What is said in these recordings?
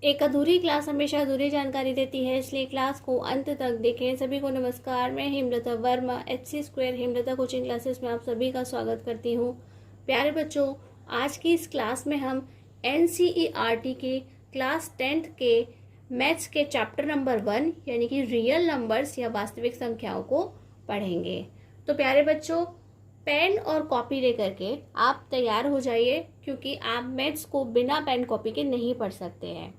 एक अधूरी क्लास हमेशा अधूरी जानकारी देती है, इसलिए क्लास को अंत तक देखें। सभी को नमस्कार, मैं Hemlata Verma HC² Hemlata coaching classes में आप सभी का स्वागत करती हूँ। प्यारे बच्चों, आज की इस क्लास में हम NCERT के क्लास 10th के मैथ्स के चैप्टर नंबर 1 यानी कि रियल नंबर्स या वास्तविक संख्याओं को पढ़ेंगे। तो प्यारे बच्चों, पेन और कॉपी लेकर के आप तैयार हो जाइए, क्योंकि आप मैथ्स को बिना पेन कॉपी के नहीं पढ़ सकते हैं।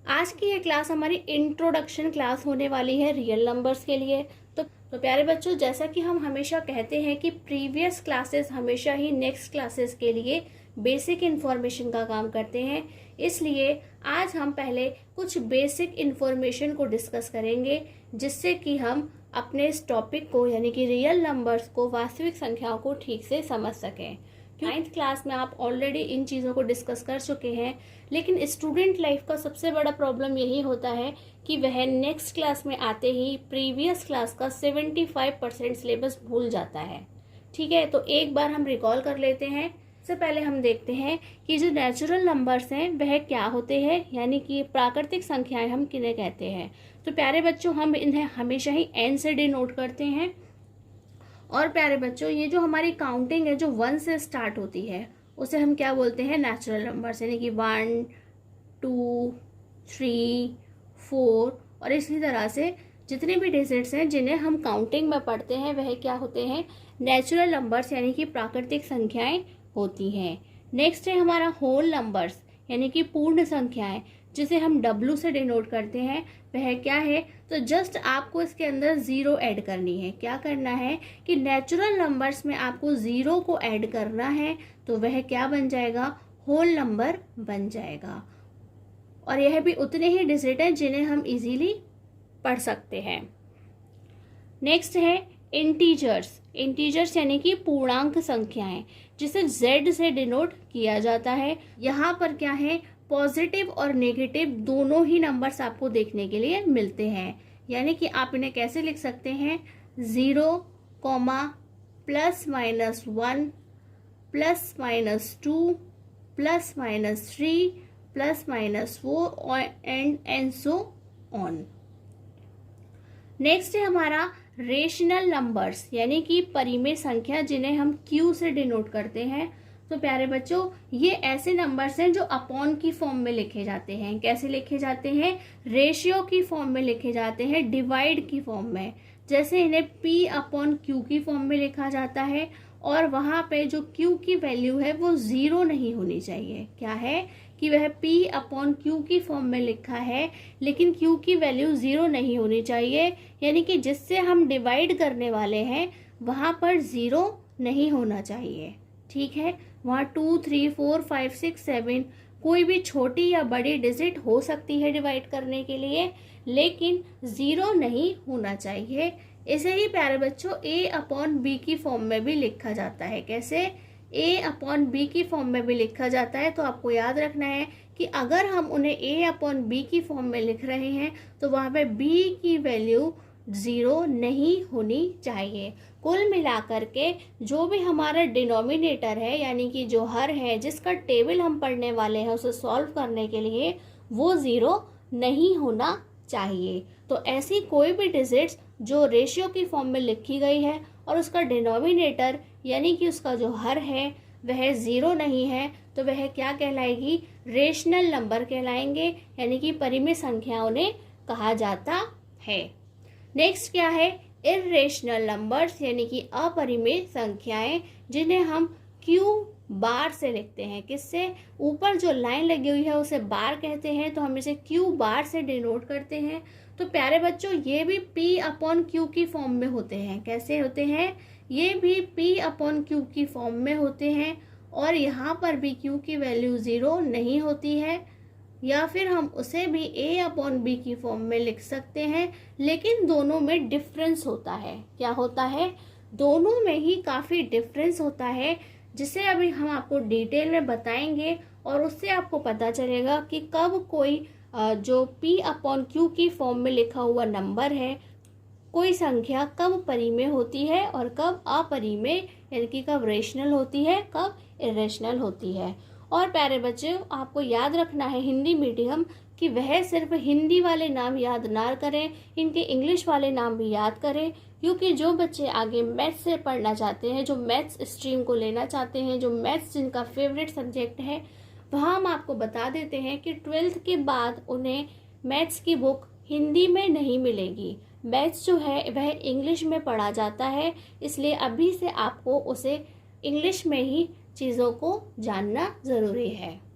आज की ये क्लास हमारी इंट्रोडक्शन क्लास होने वाली है रियल नंबर्स के लिए। तो प्यारे बच्चों, जैसा कि हम हमेशा कहते हैं कि प्रीवियस क्लासेस हमेशा ही नेक्स्ट क्लासेस के लिए बेसिक इन्फॉर्मेशन का काम करते हैं, इसलिए आज हम पहले कुछ बेसिक इन्फॉर्मेशन को डिस्कस करेंगे, जिससे कि हम अपने इस टॉपिक को यानी कि रियल नंबर्स को, वास्तविक संख्याओं को ठीक से समझ सकें। 9th क्लास में आप ऑलरेडी इन चीज़ों को डिस्कस कर चुके हैं, लेकिन स्टूडेंट लाइफ का सबसे बड़ा प्रॉब्लम यही होता है कि वह नेक्स्ट क्लास में आते ही प्रीवियस क्लास का 75% सिलेबस भूल जाता है। ठीक है, तो एक बार हम रिकॉल कर लेते हैं। सबसे पहले हम देखते हैं कि जो नेचुरल नंबर्स हैं वह क्या होते हैं, यानी कि प्राकृतिक संख्याएं हम किन्हें कहते हैं। तो प्यारे बच्चों, हम इन्हें हमेशा ही N से डिनोट करते हैं। और प्यारे बच्चों, ये जो हमारी काउंटिंग है जो 1 से स्टार्ट होती है, उसे हम क्या बोलते हैं, नेचुरल नंबर्स, यानी कि 1, 2, 3, 4 और इसी तरह से जितने भी डिजिट्स हैं जिन्हें हम काउंटिंग में पढ़ते हैं वह क्या होते हैं, नेचुरल नंबर्स यानी कि प्राकृतिक संख्याएं होती हैं। नेक्स्ट है हमारा होल नंबर्स यानी कि पूर्ण संख्याएं, जिसे हम W से डिनोट करते हैं। वह क्या है, तो जस्ट आपको इसके अंदर 0 ऐड करनी है। क्या करना है कि नेचुरल नंबर्स में आपको 0 को ऐड करना है, तो वह क्या बन जाएगा, होल नंबर बन जाएगा। और यह भी उतने ही डिजिट हैं जिन्हें हम इजीली पढ़ सकते हैं। नेक्स्ट है इंटीजर्स यानी कि पूर्णांक संख्याएं, जिसे Z से डिनोट किया जाता है। यहाँ पर क्या है, पॉजिटिव और नेगेटिव दोनों ही नंबर्स आपको देखने के लिए मिलते हैं। यानी कि आप इन्हें कैसे लिख सकते हैं, 0, +-1, +-2, +-3, +-4 एंड सो ऑन। नेक्स्ट है हमारा रेशनल नंबर्स यानी कि परिमेय संख्या, जिन्हें हम Q से डिनोट करते हैं। तो प्यारे बच्चों, ये ऐसे नंबर्स हैं जो अपॉन की फॉर्म में लिखे जाते हैं। कैसे लिखे जाते हैं, रेशियो की फॉर्म में लिखे जाते हैं, डिवाइड की फॉर्म में। जैसे इन्हें P/Q की फॉर्म में लिखा जाता है, और वहां पे जो Q की वैल्यू है वो 0 नहीं होनी चाहिए। क्या है कि वह P/Q की फॉर्म में लिखा है, लेकिन Q की वैल्यू 0 नहीं होनी चाहिए, यानी कि जिससे हम डिवाइड करने वाले हैं वहां पर 0 नहीं होना चाहिए। ठीक है, वहाँ 2, 3, 4, 5, 6, 7 कोई भी छोटी या बड़ी डिजिट हो सकती है डिवाइड करने के लिए, लेकिन 0 नहीं होना चाहिए। इसे ही प्यारे बच्चों A/B की फॉर्म में भी लिखा जाता है। कैसे, A/B की फॉर्म में भी लिखा जाता है। तो आपको याद रखना है कि अगर हम उन्हें A/B की फॉर्म में लिख रहे हैं तो वहाँ पे B की वैल्यू 0 नहीं होनी चाहिए। कुल मिलाकर के जो भी हमारा डिनोमिनेटर है यानी कि जो हर है, जिसका टेबल हम पढ़ने वाले हैं उसे सॉल्व करने के लिए, वो 0 नहीं होना चाहिए। तो ऐसी कोई भी डिजिट्स जो रेशियो की फॉर्म में लिखी गई है और उसका डिनोमिनेटर यानी कि उसका जो हर है वह 0 नहीं है, तो वह क्या कहलाएगी, रेशनल नंबर कहलाएंगे, यानी कि परिमेय संख्याओं ने कहा जाता है। नेक्स्ट क्या है, इर्रेशनल नंबर्स यानी कि अपरिमेय संख्याएं, जिन्हें हम Q बार से लिखते हैं। किससे, ऊपर जो लाइन लगी हुई है उसे बार कहते हैं, तो हम इसे Q बार से डिनोट करते हैं। तो प्यारे बच्चों, ये भी P/Q की फॉर्म में होते हैं। कैसे होते हैं, ये भी P/Q की फॉर्म में होते हैं, और यहाँ पर भी Q की वैल्यू 0 नहीं होती है, या फिर हम उसे भी A/B की फॉर्म में लिख सकते हैं। लेकिन दोनों में डिफरेंस होता है। क्या होता है, दोनों में ही काफ़ी डिफरेंस होता है, जिसे अभी हम आपको डिटेल में बताएंगे, और उससे आपको पता चलेगा कि कब कोई जो P/Q की फॉर्म में लिखा हुआ नंबर है, कोई संख्या कब परिमेय होती है और कब अपरिमेय, यानी कि कब रेशनल होती है, कब इरेशनल होती है। और प्यारे बच्चे, आपको याद रखना है हिंदी मीडियम कि वह सिर्फ हिंदी वाले नाम याद ना करें, इनके इंग्लिश वाले नाम भी याद करें, क्योंकि जो बच्चे आगे मैथ्स से पढ़ना चाहते हैं, जो मैथ्स स्ट्रीम को लेना चाहते हैं, जो मैथ्स जिनका फेवरेट सब्जेक्ट है, वहाँ हम आपको बता देते हैं कि 12th के बाद उन्हें मैथ्स की बुक हिंदी में नहीं मिलेगी। मैथ्स जो है वह इंग्लिश में पढ़ा जाता है, इसलिए अभी से आपको उसे इंग्लिश में ही चीज़ों को जानना ज़रूरी है।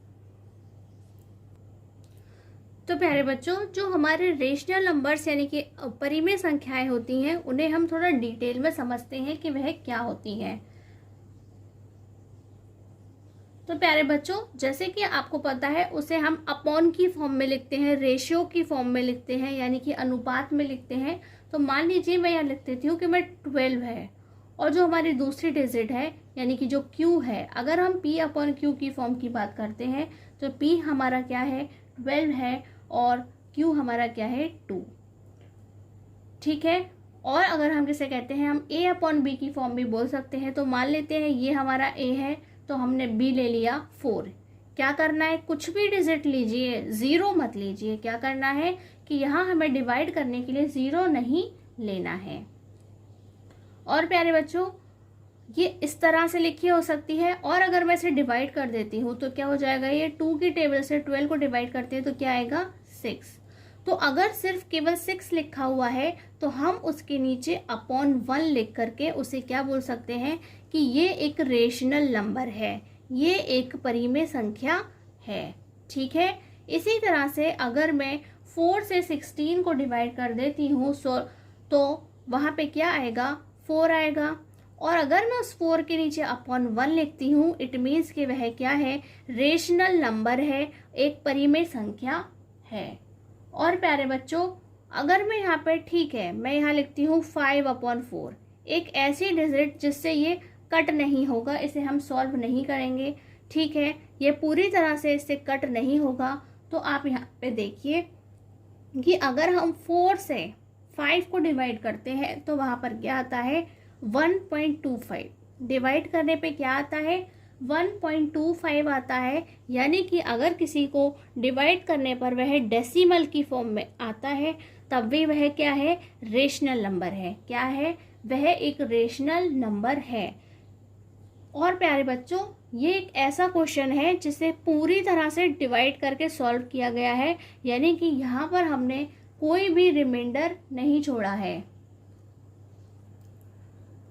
तो प्यारे बच्चों, जो हमारे रेशनल नंबर्स यानी कि परिमेय संख्याएं होती हैं, उन्हें हम थोड़ा डिटेल में समझते हैं कि वह क्या होती हैं। तो प्यारे बच्चों, जैसे कि आपको पता है, उसे हम अपॉन की फॉर्म में लिखते हैं, रेशियो की फॉर्म में लिखते हैं, यानी कि अनुपात में लिखते हैं। तो मान लीजिए मैं यहाँ लिख देती हूँ कि मैं 12 है, और जो हमारी दूसरी डिजिट है यानी कि जो Q है, अगर हम P/Q की फॉर्म की बात करते हैं तो P हमारा क्या है, 12 है, और Q हमारा क्या है, 2। ठीक है। और अगर हम जिसे कहते हैं, हम A/B की फॉर्म भी बोल सकते हैं। तो मान लेते हैं ये हमारा A है, तो हमने B ले लिया 4। क्या करना है, कुछ भी डिजिट लीजिए, ज़ीरो मत लीजिए। क्या करना है कि यहाँ हमें डिवाइड करने के लिए ज़ीरो नहीं लेना है। और प्यारे बच्चों, ये इस तरह से लिखी हो सकती है, और अगर मैं इसे डिवाइड कर देती हूँ तो क्या हो जाएगा, ये 2 की टेबल से 12 को डिवाइड करते हैं तो क्या आएगा, 6। तो अगर सिर्फ केवल 6 लिखा हुआ है तो हम उसके नीचे अपॉन 1 लिख करके उसे क्या बोल सकते हैं कि ये एक रेशनल नंबर है, ये एक परिमेय संख्या है। ठीक है। इसी तरह से अगर मैं 4 से 16 को डिवाइड कर देती हूँ तो वहाँ पे क्या आएगा, 4 आएगा। और अगर मैं उस 4 के नीचे अपॉन 1 लिखती हूँ, इट मीन्स कि वह क्या है, रेशनल नंबर है, एक परिमेय संख्या है। और प्यारे बच्चों, अगर मैं यहाँ पे, ठीक है, मैं यहाँ लिखती हूँ 5/4, एक ऐसी डिजिट जिससे ये कट नहीं होगा, इसे हम सॉल्व नहीं करेंगे। ठीक है, ये पूरी तरह से इससे कट नहीं होगा। तो आप यहाँ पे देखिए कि अगर हम 4 से 5 को डिवाइड करते हैं तो वहाँ पर क्या आता है, 1.25। डिवाइड करने पे क्या आता है, 1.25 आता है। यानी कि अगर किसी को डिवाइड करने पर वह डेसिमल की फॉर्म में आता है, तब भी वह क्या है, रेशनल नंबर है। क्या है, वह एक रेशनल नंबर है। और प्यारे बच्चों, ये एक ऐसा क्वेश्चन है जिसे पूरी तरह से डिवाइड करके सॉल्व किया गया है, यानी कि यहाँ पर हमने कोई भी रिमाइंडर नहीं छोड़ा है।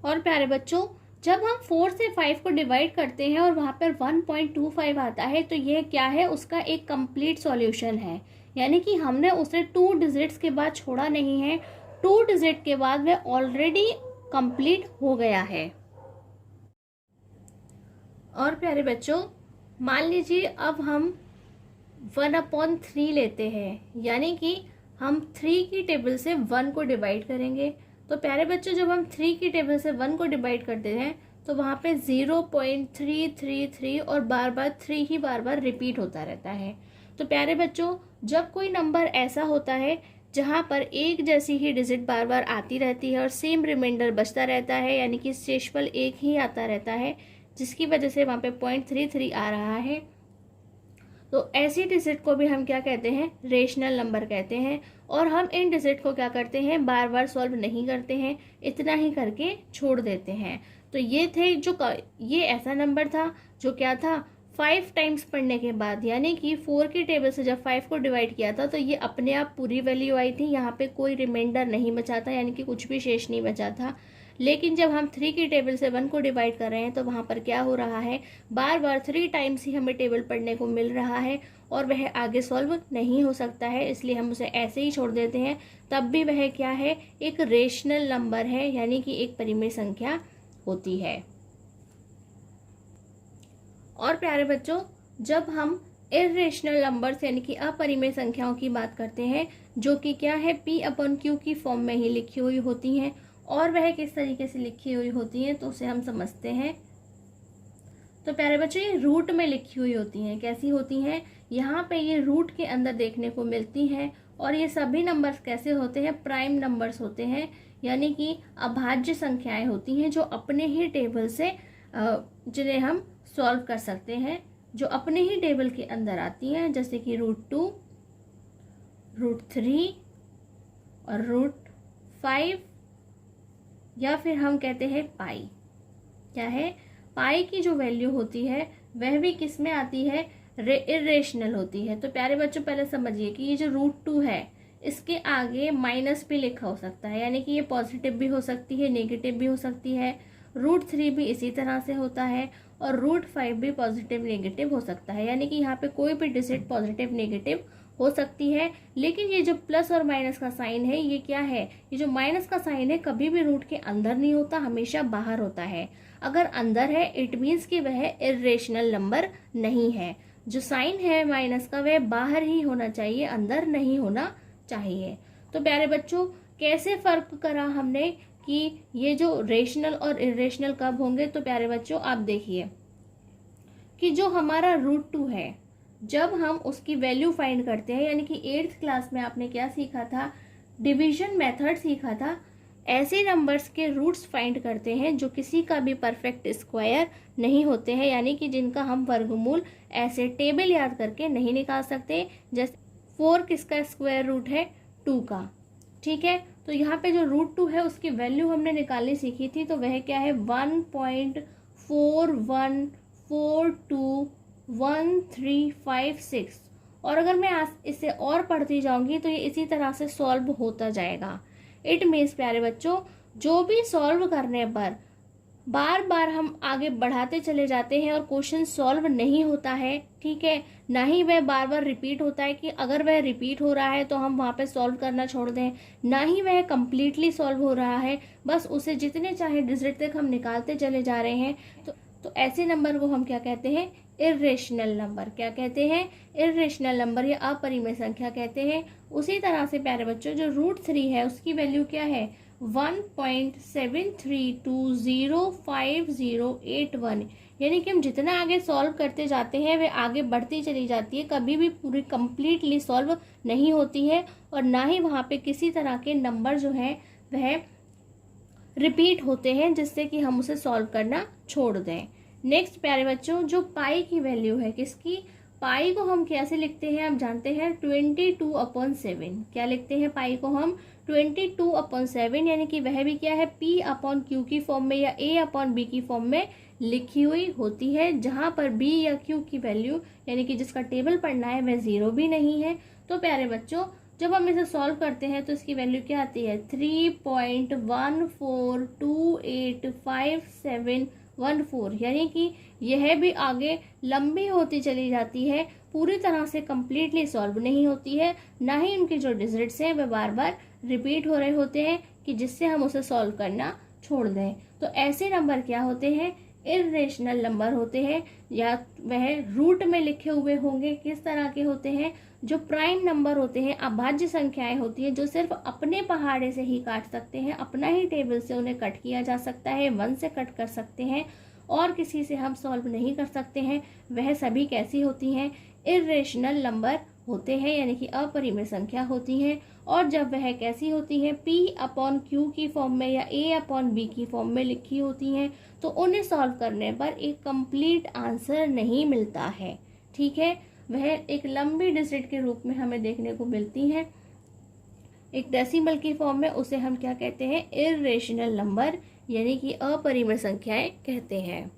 और प्यारे बच्चों, जब हम 4 से 5 को डिवाइड करते हैं और वहाँ पर 1.25 आता है तो यह क्या है, उसका एक कंप्लीट सॉल्यूशन है। यानी कि हमने उसे 2 डिजिट्स के बाद छोड़ा नहीं है, 2 डिजिट के बाद वह ऑलरेडी कंप्लीट हो गया है। और प्यारे बच्चों, मान लीजिए अब हम 1/3 लेते हैं, यानी कि हम 3 की टेबल से 1 को डिवाइड करेंगे। तो प्यारे बच्चों, जब हम 3 की टेबल से 1 को डिवाइड करते हैं तो वहाँ पे 0.333 और बार बार 3 ही बार बार रिपीट होता रहता है। तो प्यारे बच्चों, जब कोई नंबर ऐसा होता है जहाँ पर एक जैसी ही डिजिट बार बार आती रहती है और सेम रिमाइंडर बचता रहता है, यानी कि शेषफल एक ही आता रहता है, जिसकी वजह से वहाँ पे 0.33 आ रहा है, तो ऐसी डिजिट को भी हम क्या कहते हैं, रेशनल नंबर कहते हैं। और हम इन डिजिट को क्या करते हैं, बार बार सॉल्व नहीं करते हैं, इतना ही करके छोड़ देते हैं। तो ये थे ये ऐसा नंबर था जो क्या था, 5 टाइम्स पढ़ने के बाद, यानी कि 4 की टेबल से जब 5 को डिवाइड किया था तो ये अपने आप पूरी वैल्यू आई थी, यहाँ पे कोई रिमाइंडर नहीं बचा था, यानी कि कुछ भी शेष नहीं बचा था। लेकिन जब हम 3 की टेबल से 1 को डिवाइड कर रहे हैं तो वहाँ पर क्या हो रहा है, बार बार 3 टाइम्स ही हमें टेबल पढ़ने को मिल रहा है और वह आगे सॉल्व नहीं हो सकता है, इसलिए हम उसे ऐसे ही छोड़ देते हैं। तब भी वह क्या है, एक रेशनल नंबर है, यानी कि एक परिमेय संख्या होती है। और प्यारे बच्चों, जब हम इर्रेशनल नंबर्स यानी कि अपरिमेय संख्याओं की बात करते हैं, जो कि क्या है, P/Q की फॉर्म में ही लिखी हुई होती हैं, और वह किस तरीके से लिखी हुई होती हैं तो उसे हम समझते हैं। तो प्यारे बच्चों, ये रूट में लिखी हुई होती हैं। कैसी होती हैं, यहाँ पे ये रूट के अंदर देखने को मिलती हैं। और ये सभी नंबर्स कैसे होते हैं, प्राइम नंबर्स होते हैं, यानी कि अभाज्य संख्याएं होती हैं जो अपने ही टेबल से जिन्हें हम सॉल्व कर सकते हैं। जो अपने ही टेबल के अंदर आती हैं, जैसे कि √2, √3 और √5, या फिर हम कहते हैं पाई। क्या है? पाई की जो वैल्यू होती है वह भी किस में आती है? इरेशनल होती है। तो प्यारे बच्चों पहले समझिए कि ये जो √2 है इसके आगे माइनस भी लिखा हो सकता है, यानी कि ये पॉजिटिव भी हो सकती है, नेगेटिव भी हो सकती है। √3 भी इसी तरह से होता है और √5 भी पॉजिटिव नेगेटिव हो सकता है, यानी कि यहाँ पे कोई भी डिजिट पॉजिटिव नेगेटिव हो सकती है। लेकिन ये जो प्लस और माइनस का साइन है ये क्या है? ये जो माइनस का साइन है कभी भी रूट के अंदर नहीं होता, हमेशा बाहर होता है। अगर अंदर है इट मीन्स कि वह इरेशनल नंबर नहीं है। जो साइन है माइनस का वह बाहर ही होना चाहिए, अंदर नहीं होना चाहिए। तो प्यारे बच्चों कैसे फर्क करा हमने कि ये जो रेशनल और इरेशनल कब होंगे? तो प्यारे बच्चों आप देखिए कि जो हमारा √2 है जब हम उसकी वैल्यू फाइंड करते हैं, यानी कि 8th क्लास में आपने क्या सीखा था? डिवीजन मेथड सीखा था। ऐसे नंबर्स के रूट्स फाइंड करते हैं जो किसी का भी परफेक्ट स्क्वायर नहीं होते हैं, यानी कि जिनका हम वर्गमूल ऐसे टेबल याद करके नहीं निकाल सकते। जैसे 4 किसका स्क्वायर रूट है? 2 का। ठीक है, तो यहाँ पे जो √2 है उसकी वैल्यू हमने निकालनी सीखी थी, तो वह क्या है? 1.41421356। और अगर मैं इसे और पढ़ती जाऊंगी तो ये इसी तरह से सॉल्व होता जाएगा। इट मीन्स प्यारे बच्चों जो भी सॉल्व करने पर बार बार हम आगे बढ़ाते चले जाते हैं और क्वेश्चन सॉल्व नहीं होता है, ठीक है, ना ही वह बार बार रिपीट होता है कि अगर वह रिपीट हो रहा है तो हम वहाँ पे सॉल्व करना छोड़ दें, ना ही वह कंप्लीटली सॉल्व हो रहा है, बस उसे जितने चाहे डिजिट तक हम निकालते चले जा रहे हैं, तो ऐसे नंबर को हम क्या कहते हैं? Irrational number. क्या कहते हैं? इरेशनल नंबर या अपरिमेय संख्या कहते हैं। उसी तरह से प्यारे बच्चों जो √3 है उसकी वैल्यू क्या है? 1.73205081, यानी कि हम जितना आगे सॉल्व करते जाते हैं वे आगे बढ़ती चली जाती है, कभी भी पूरी कंप्लीटली सॉल्व नहीं होती है और ना ही वहाँ पे किसी तरह के नंबर जो है वह रिपीट होते हैं जिससे कि हम उसे सॉल्व करना छोड़ दें। नेक्स्ट प्यारे बच्चों जो पाई की वैल्यू है किसकी? पाई को हम कैसे लिखते हैं आप जानते हैं? 22/7। क्या लिखते हैं पाई को हम? 22/7, यानी कि वह भी क्या है? P/Q की फॉर्म में या A/B की फॉर्म में लिखी हुई होती है, जहां पर B या Q की वैल्यू यानी कि जिसका टेबल पढ़ना है वह 0 भी नहीं है। तो प्यारे बच्चों जब हम इसे सॉल्व करते हैं तो इसकी वैल्यू क्या आती है? 3.14285714, यानी कि यह भी आगे लंबी होती चली जाती है, पूरी तरह से कंप्लीटली सॉल्व नहीं होती है, ना ही उनके जो डिजिट्स हैं वे बार बार रिपीट हो रहे होते हैं कि जिससे हम उसे सॉल्व करना छोड़ दें। तो ऐसे नंबर क्या होते हैं? इरेशनल नंबर होते हैं, या वह रूट में लिखे हुए होंगे। किस तरह के होते हैं? जो प्राइम नंबर होते हैं, अभाज्य संख्याएं होती हैं जो सिर्फ अपने पहाड़े से ही काट सकते हैं, अपना ही टेबल से उन्हें कट किया जा सकता है, 1 से कट कर सकते हैं और किसी से हम सॉल्व नहीं कर सकते हैं, वह सभी कैसी होती हैं? इरेशनल नंबर होते हैं, यानी कि अपरिमेय संख्या होती हैं। और जब वह कैसी होती है? P/Q की फॉर्म में या A/B की फॉर्म में लिखी होती हैं, तो उन्हें सॉल्व करने पर एक कंप्लीट आंसर नहीं मिलता है, ठीक है, वह एक लंबी डिजिट के रूप में हमें देखने को मिलती है, एक डेसिमल की फॉर्म में। उसे हम क्या कहते हैं? इरेशनल नंबर, यानी कि अपरिमेय संख्याएं कहते हैं।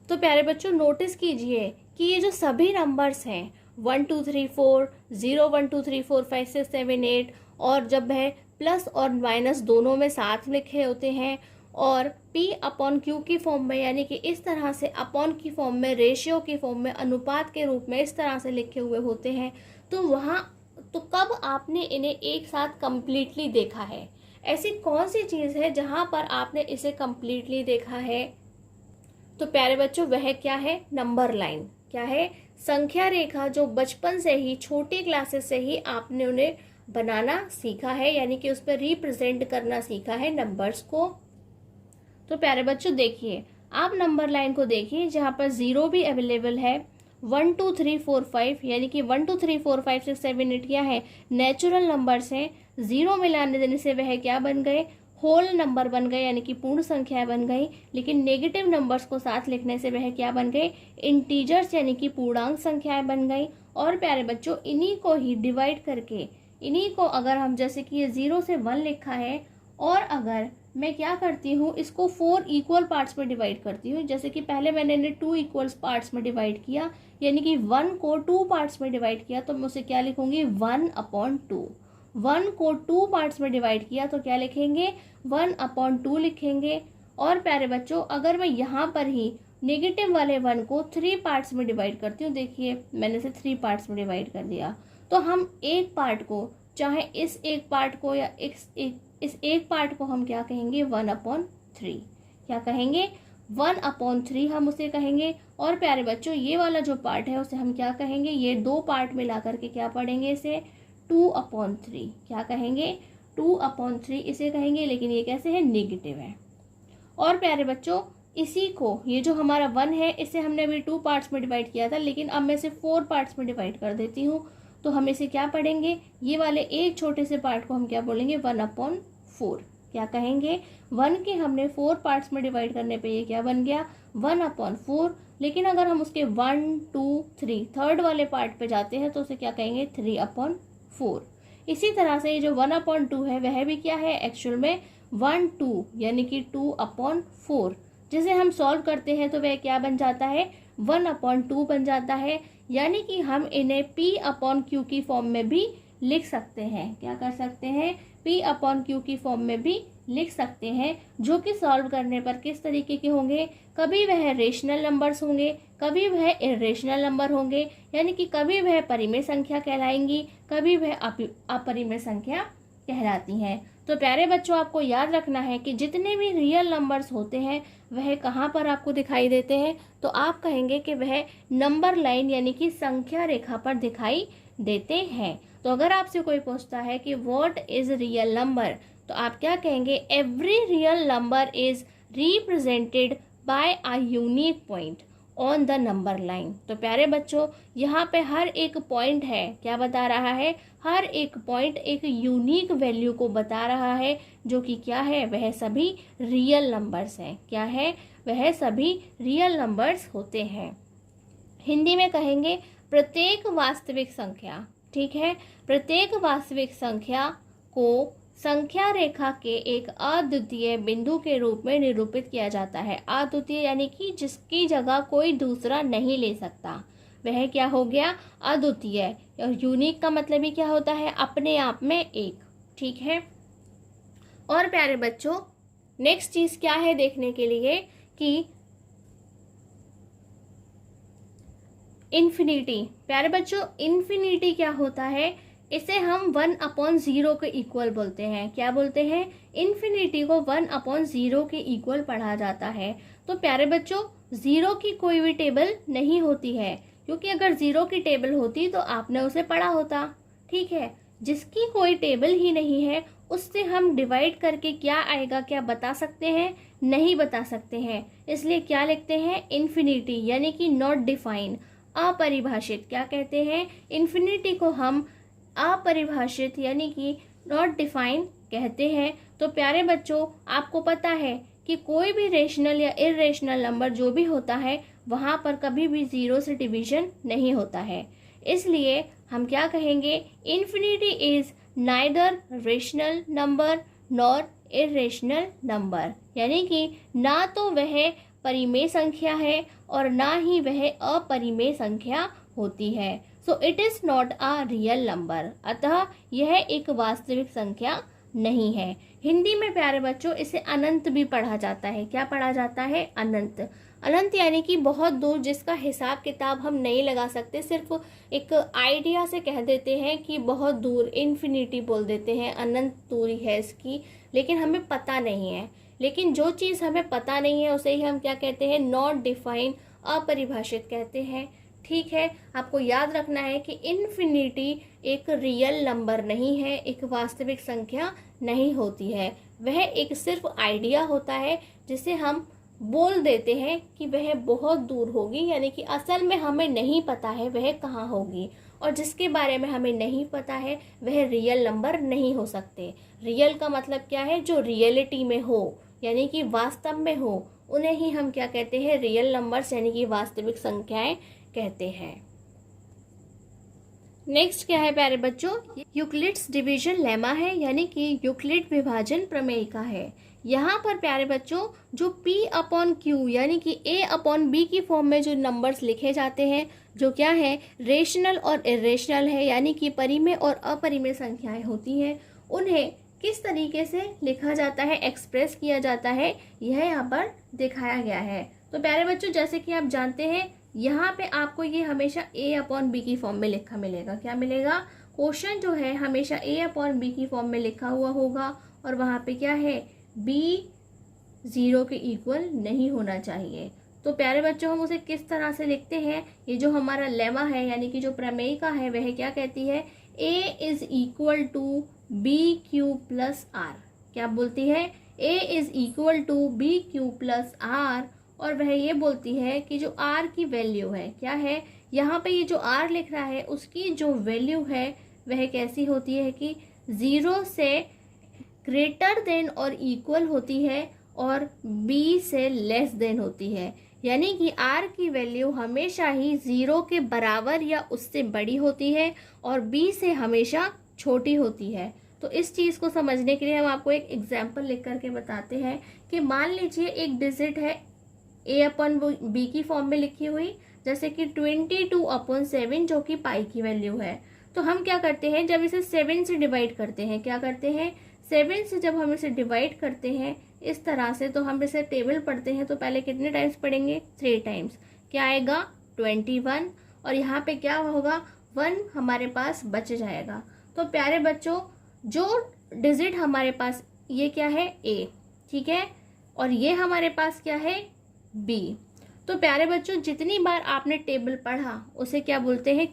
तो प्यारे बच्चों नोटिस कीजिए कि ये जो सभी नंबर्स हैं 1 2 3 4 0 1 2 3 4 5 6 7 8 और जब है प्लस और माइनस दोनों में साथ लिखे होते हैं और P/Q की फॉर्म में, यानी कि इस तरह से अपॉन की फॉर्म में, रेशियो की फॉर्म में, अनुपात के रूप में इस तरह से लिखे हुए होते हैं, तो वहाँ तो कब आपने इन्हें एक साथ कंप्लीटली देखा है? ऐसी कौन सी चीज़ है जहाँ पर आपने इसे कंप्लीटली देखा है? तो प्यारे बच्चों वह क्या है? Number line. क्या है? संख्या रेखा, जो बचपन से ही छोटी क्लासेस से ही आपने उन्हें बनाना सीखा है, यानी कि उस पर रिप्रेजेंट करना सीखा है नंबर्स को। तो प्यारे बच्चों देखिए, आप नंबर लाइन को देखिए जहाँ पर 0 भी अवेलेबल है, 1 2 3 4 5, यानी कि 1 2 3 4 5 6 7 8 क्या है? नेचुरल नंबर्स हैं। 0 मिलाने देने से वह क्या बन गए? होल नंबर बन गए यानी कि पूर्ण संख्याएं बन गई, लेकिन नेगेटिव नंबर्स को साथ लिखने से वह क्या बन गए, इंटीजर्स यानी कि पूर्णांक संख्याएं बन गई। और प्यारे बच्चों इन्हीं को ही डिवाइड करके, इन्हीं को अगर हम जैसे कि ये 0 से 1 लिखा है, और अगर मैं क्या करती हूँ इसको 4 इक्वल पार्ट्स में डिवाइड करती हूँ, जैसे कि पहले मैंने इन्हें 2 इक्वल पार्ट्स में डिवाइड किया, यानी कि 1 को 2 पार्ट्स में डिवाइड किया, तो मैं उसे क्या लिखूंगी 1/2। 1 को 2 पार्ट्स में डिवाइड किया तो क्या लिखेंगे 1/2 लिखेंगे। और प्यारे बच्चों अगर मैं यहाँ पर ही नेगेटिव वाले 1 को 3 पार्ट्स में डिवाइड करती हूँ, देखिए मैंने इसे 3 पार्ट्स में डिवाइड कर दिया, तो हम एक पार्ट को, चाहे इस एक पार्ट को या इस एक पार्ट को हम क्या कहेंगे 1/3, क्या कहेंगे 1/3 हम उसे कहेंगे। और प्यारे बच्चों ये वाला जो पार्ट है उसे हम क्या कहेंगे, ये 2 पार्ट मिला करके क्या पढ़ेंगे इसे 2/3, क्या कहेंगे 2/3 इसे कहेंगे, लेकिन ये कैसे है नेगेटिव है। और प्यारे बच्चों इसी को, ये जो हमारा 1 है इसे हमने अभी 2 पार्ट्स में डिवाइड किया था, लेकिन अब मैं इसे 4 पार्ट्स में डिवाइड कर देती हूँ, तो हम इसे क्या पढ़ेंगे, ये वाले एक छोटे से पार्ट को हम क्या बोलेंगे 1/4, क्या कहेंगे 1 के हमने 4 पार्ट्स में डिवाइड करने पे ये क्या बन गया 1/4। लेकिन अगर हम उसके 1 2 3 थर्ड वाले पार्ट पे जाते हैं तो उसे क्या कहेंगे 3/4। इसी तरह से ये जो 1/2 है वह भी क्या है एक्चुअल में 1/2 यानी कि 2/4, जिसे हम सॉल्व करते हैं तो वह क्या बन जाता है 1/2 बन जाता है। यानी कि हम इन्हें P/Q की फॉर्म में भी लिख सकते हैं, क्या कर सकते हैं P/Q की फॉर्म में भी लिख सकते हैं, जो कि सॉल्व करने पर किस तरीके के होंगे, कभी वह रेशनल नंबर्स होंगे, कभी वह इरेशनल नंबर होंगे, यानी कि कभी वह परिमेय संख्या कहलाएंगी, कभी वह अपरिमेय संख्या कहलाती हैं। तो प्यारे बच्चों आपको याद रखना है कि जितने भी रियल नंबर्स होते हैं वह कहाँ पर आपको दिखाई देते हैं, तो आप कहेंगे कि वह नंबर लाइन यानी कि संख्या रेखा पर दिखाई देते हैं। तो अगर आपसे कोई पूछता है कि व्हाट इज रियल नंबर, तो आप क्या कहेंगे every real number is represented by a unique point on the number line. तो प्यारे बच्चों यहाँ पे हर एक पॉइंट है, क्या बता रहा है, हर एक पॉइंट एक यूनिक वैल्यू को बता रहा है, जो कि क्या है वह सभी रियल नंबर्स हैं, क्या है वह सभी रियल नंबर्स होते हैं। हिंदी में कहेंगे प्रत्येक वास्तविक संख्या, ठीक है, प्रत्येक वास्तविक संख्या को संख्या रेखा के एक अद्वितीय बिंदु के रूप में निरूपित किया जाता है। अद्वितीय यानी कि जिसकी जगह कोई दूसरा नहीं ले सकता, वह क्या हो गया अद्वितीय। और यूनिक का मतलब ही क्या होता है अपने आप में एक, ठीक है। और प्यारे बच्चों नेक्स्ट चीज क्या है देखने के लिए कि इन्फिनिटी। प्यारे बच्चों इन्फिनिटी क्या होता है, इसे हम 1/0 के इक्वल बोलते हैं, क्या बोलते हैं इन्फिनिटी को 1/0 के इक्वल पढ़ा जाता है। तो प्यारे बच्चों 0 की कोई भी टेबल नहीं होती है, क्योंकि अगर 0 की टेबल होती तो आपने उसे पढ़ा होता, ठीक है। जिसकी कोई टेबल ही नहीं है उससे हम डिवाइड करके क्या आएगा क्या बता सकते हैं, नहीं बता सकते हैं। इसलिए क्या लिखते हैं इन्फिनिटी यानी कि नॉट डिफाइन, अपरिभाषित, क्या कहते हैं इन्फिनिटी को हम अपरिभाषित यानी कि नॉट डिफाइन कहते हैं। तो प्यारे बच्चों आपको पता है कि कोई भी रेशनल या इरेशनल नंबर जो भी होता है वहाँ पर कभी भी 0 से डिवीजन नहीं होता है। इसलिए हम क्या कहेंगे infinity is neither rational number nor irrational number, यानी कि ना तो वह परिमेय संख्या है और ना ही वह अपरिमेय संख्या होती है। So it is not a real number, अतः यह एक वास्तविक संख्या नहीं है। हिंदी में प्यारे बच्चों इसे अनंत भी पढ़ा जाता है, क्या पढ़ा जाता है अनंत। अनंत यानी कि बहुत दूर, जिसका हिसाब किताब हम नहीं लगा सकते, सिर्फ एक आइडिया से कह देते हैं कि बहुत दूर, इन्फिनिटी बोल देते हैं, अनंत दूरी है इसकी, लेकिन हमें पता नहीं है। लेकिन जो चीज़ हमें पता नहीं है उसे ही हम क्या कहते हैं नॉट डिफाइन, अपरिभाषित कहते हैं, ठीक है। आपको याद रखना है कि इन्फिनिटी एक रियल नंबर नहीं है, एक वास्तविक संख्या नहीं होती है, वह एक सिर्फ आइडिया होता है जिसे हम बोल देते हैं कि वह बहुत दूर होगी, यानी कि असल में हमें नहीं पता है वह कहाँ होगी, और जिसके बारे में हमें नहीं पता है वह रियल नंबर नहीं हो सकते। रियल का मतलब क्या है? जो रियलिटी में हो, यानी कि वास्तव में हो, उन्हें ही हम क्या कहते हैं? रियल नंबर्स, यानी कि वास्तविक संख्याएं कहते हैं। नेक्स्ट क्या है प्यारे बच्चों? यूक्लिड्स डिवीजन लेमा है, यानी कि यूक्लिड विभाजन प्रमेय का है। यहाँ पर प्यारे बच्चों जो P अपॉन Q यानी कि A अपॉन B की फॉर्म में जो नंबर्स लिखे जाते हैं, जो क्या है? रेशनल और इरेशनल है, यानी कि परिमेय और अपरिमेय संख्याएं होती हैं, उन्हें किस तरीके से लिखा जाता है, एक्सप्रेस किया जाता है, यह यहाँ पर दिखाया गया है। तो प्यारे बच्चों जैसे कि आप जानते हैं, यहाँ पे आपको ये हमेशा A अपॉन बी की फॉर्म में लिखा मिलेगा। क्या मिलेगा? क्वेश्चन जो है हमेशा A अपॉन बी की फॉर्म में लिखा हुआ होगा, और वहाँ पे क्या है? B 0 के इक्वल नहीं होना चाहिए। तो प्यारे बच्चों हम उसे किस तरह से लिखते हैं? ये जो हमारा लेमा है, यानी कि जो प्रमेयिका है, वह क्या कहती है? A is equal to B Q plus R. क्या बोलती है? A is equal to B Q plus R, और वह ये बोलती है कि जो R की वैल्यू है, क्या है? यहाँ पे ये जो R लिख रहा है उसकी जो वैल्यू है वह कैसी होती है कि 0 से ग्रेटर देन और इक्वल होती है, और B से लेस देन होती है। यानी कि R की वैल्यू हमेशा ही 0 के बराबर या उससे बड़ी होती है, और B से हमेशा छोटी होती है। तो इस चीज़ को समझने के लिए हम आपको एक एग्जाम्पल लिख करके बताते हैं कि मान लीजिए एक डिजिट है A अपॉन B की फॉर्म में लिखी हुई, जैसे कि 22 अपॉन 7 जो कि पाई की वैल्यू है। तो हम क्या करते हैं? जब इसे 7 से डिवाइड करते हैं, क्या करते हैं? 7 से जब हम इसे डिवाइड करते हैं इस तरह से, तो हम इसे टेबल पढ़ते हैं, तो पहले कितने टाइम्स पढ़ेंगे? 3 टाइम्स। क्या आएगा? 21, और यहाँ पे क्या होगा? 1 हमारे पास बच जाएगा। तो प्यारे बच्चों जो डिजिट हमारे पास, ये क्या है? A, ठीक है, और ये हमारे पास क्या है? B। तो प्यारे बच्चों जितनी बार आपने टेबल पढ़ा उसे क्या बोलते हैं?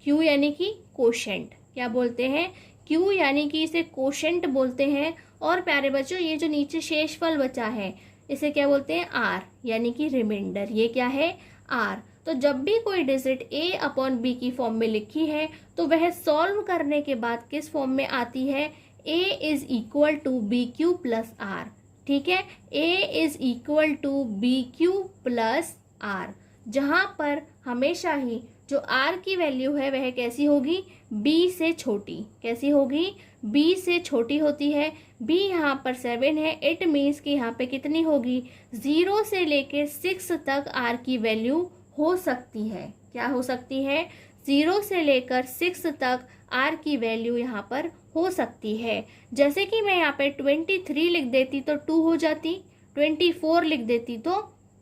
Q यानी कि कोशेंट। क्या बोलते हैं? Q यानी कि इसे कोशेंट बोलते हैं। और प्यारे बच्चों ये जो नीचे शेषफल बचा है इसे क्या बोलते हैं? R यानी कि रिमाइंडर। ये क्या है? R। तो जब भी कोई डिजिट A अपॉन B की फॉर्म में लिखी है तो वह सॉल्व करने के बाद किस फॉर्म में आती है? A is equal to B Q plus R. ठीक है, A is equal to B Q plus R, जहां पर हमेशा ही जो R की वैल्यू है वह कैसी होगी? B से छोटी। कैसी होगी? B से छोटी होती है। B यहाँ पर 7 है, इट मीन्स कि यहाँ पे कितनी होगी? 0 से लेके 6 तक R की वैल्यू हो सकती है। क्या हो सकती है? 0 से लेकर 6 तक R की वैल्यू यहाँ पर हो सकती है। जैसे कि मैं यहाँ पे 23 लिख देती तो 2 हो जाती, 24 लिख देती तो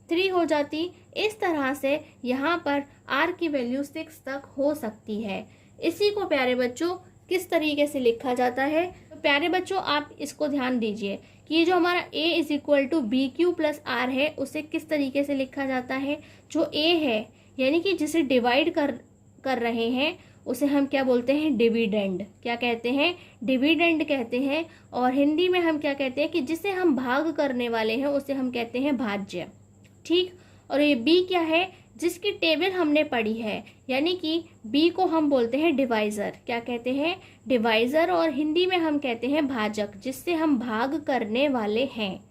3 हो जाती। इस तरह से यहाँ पर R की वैल्यू 6 तक हो सकती है। इसी को प्यारे बच्चों किस तरीके से लिखा जाता है? तो प्यारे बच्चों आप इसको ध्यान दीजिए कि ये जो हमारा A is equal to B Q plus R है उसे किस तरीके से लिखा जाता है? जो A है यानी कि जिसे डिवाइड कर रहे हैं उसे हम क्या बोलते हैं? डिविडेंड। क्या कहते हैं? डिविडेंड कहते हैं। और हिंदी में हम क्या कहते हैं कि जिसे हम भाग करने वाले हैं उसे हम कहते हैं भाज्य। ठीक, और ये B क्या है? जिसकी टेबल हमने पढ़ी है, यानी कि B को हम बोलते हैं डिवाइजर। क्या कहते हैं? डिवाइजर। और हिंदी में हम कहते हैं भाजक, जिससे हम भाग करने वाले हैं।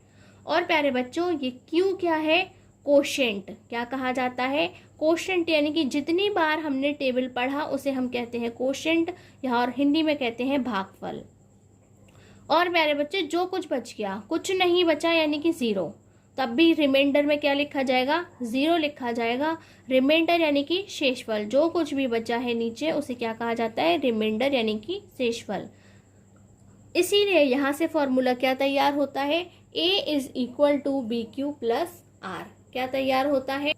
और प्यारे बच्चों ये Q क्या है? कोशेंट। क्या कहा जाता है? कोशेंट, यानी कि जितनी बार हमने टेबल पढ़ा उसे हम कहते हैं कोशेंट, यहाँ और हिंदी में कहते हैं भागफल। और प्यारे बच्चे जो कुछ बच गया, कुछ नहीं बचा यानी कि 0, तब भी रिमाइंडर में क्या लिखा जाएगा? 0 लिखा जाएगा। रिमाइंडर यानी कि शेषफल, जो कुछ भी बचा है नीचे उसे क्या कहा जाता है? रिमाइंडर यानी कि शेषफल। इसीलिए यहाँ से फॉर्मूला क्या तैयार होता है? A is equal to B Q plus R. क्या तैयार होता है?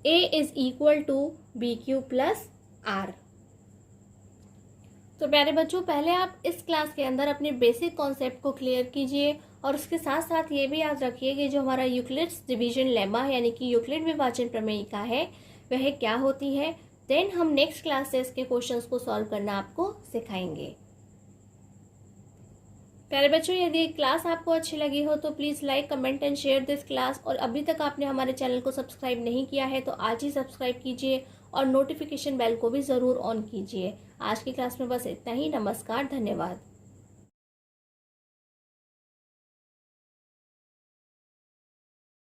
A is equal to B Q plus R. तो प्यारे बच्चों पहले आप इस क्लास के अंदर अपने बेसिक कॉन्सेप्ट को क्लियर कीजिए, और उसके साथ साथ ये भी याद रखिए कि जो हमारा यूक्लिड्स डिवीजन लेमा यानी कि यूक्लिड विभाजन प्रमेयिका है वह क्या होती है। देन हम नेक्स्ट क्लास से इसके क्वेश्चंस को सॉल्व करना आपको सिखाएंगे। प्यारे बच्चों, यदि क्लास आपको अच्छी लगी हो तो please like, comment and share this class. और अभी तक आपने हमारे चैनल को सब्सक्राइब नहीं किया है तो आज ही सब्सक्राइब कीजिए और नोटिफिकेशन बेल को भी ज़रूर ऑन कीजिए। आज की क्लास में बस इतना ही। नमस्कार, धन्यवाद।